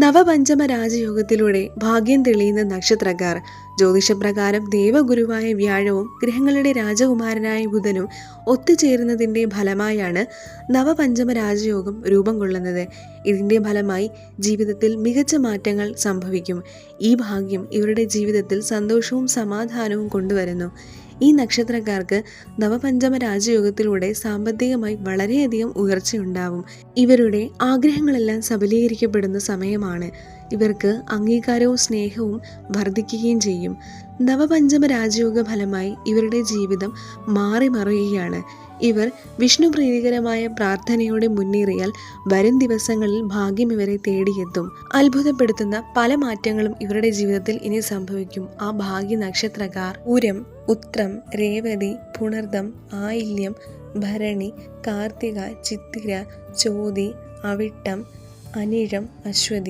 നവപഞ്ചമ രാജയോഗത്തിലൂടെ ഭാഗ്യം തെളിയുന്ന നക്ഷത്രക്കാർ ജ്യോതിഷപ്രകാരം ദേവഗുരുവായ വ്യാഴവും ഗ്രഹങ്ങളുടെ രാജകുമാരനായ ബുധനും ഒത്തുചേരുന്നതിൻ്റെ ഫലമായാണ് നവപഞ്ചമ രാജയോഗം രൂപം കൊള്ളുന്നത്. ഇതിൻ്റെ ഫലമായി ജീവിതത്തിൽ മികച്ച മാറ്റങ്ങൾ സംഭവിക്കും. ഈ ഭാഗ്യം ഇവരുടെ ജീവിതത്തിൽ സന്തോഷവും സമാധാനവും കൊണ്ടുവരുന്നു. ഈ നക്ഷത്രക്കാർക്ക് നവപഞ്ചമ രാജയോഗത്തിലൂടെ സാമ്പത്തികമായി വളരെയധികം ഉയർച്ചയുണ്ടാവും. ഇവരുടെ ആഗ്രഹങ്ങളെല്ലാം സബലീകരിക്കപ്പെടുന്ന സമയമാണ്. ഇവർക്ക് അംഗീകാരവും സ്നേഹവും വർദ്ധിക്കുകയും ചെയ്യും. നവപഞ്ചമ രാജയോഗ ഫലമായി ഇവരുടെ ജീവിതം മാറി മറിയുകയാണ്. ഇവർ വിഷ്ണു പ്രീതികരമായ പ്രാർത്ഥനയോടെ മുന്നേറിയാൽ വരും ദിവസങ്ങളിൽ ഭാഗ്യം ഇവരെ തേടിയെത്തും. അത്ഭുതപ്പെടുത്തുന്ന പല മാറ്റങ്ങളും ഇവരുടെ ജീവിതത്തിൽ ഇനി സംഭവിക്കും. ആ ഭാഗ്യ നക്ഷത്രക്കാർ പൂരം, ഉത്രം, രേവതി, പുണർദം, ആയില്യം, ഭരണി, കാർത്തിക, ചിത്തിര, ചോതി, അവിട്ടം, അനിഴം, അശ്വതി.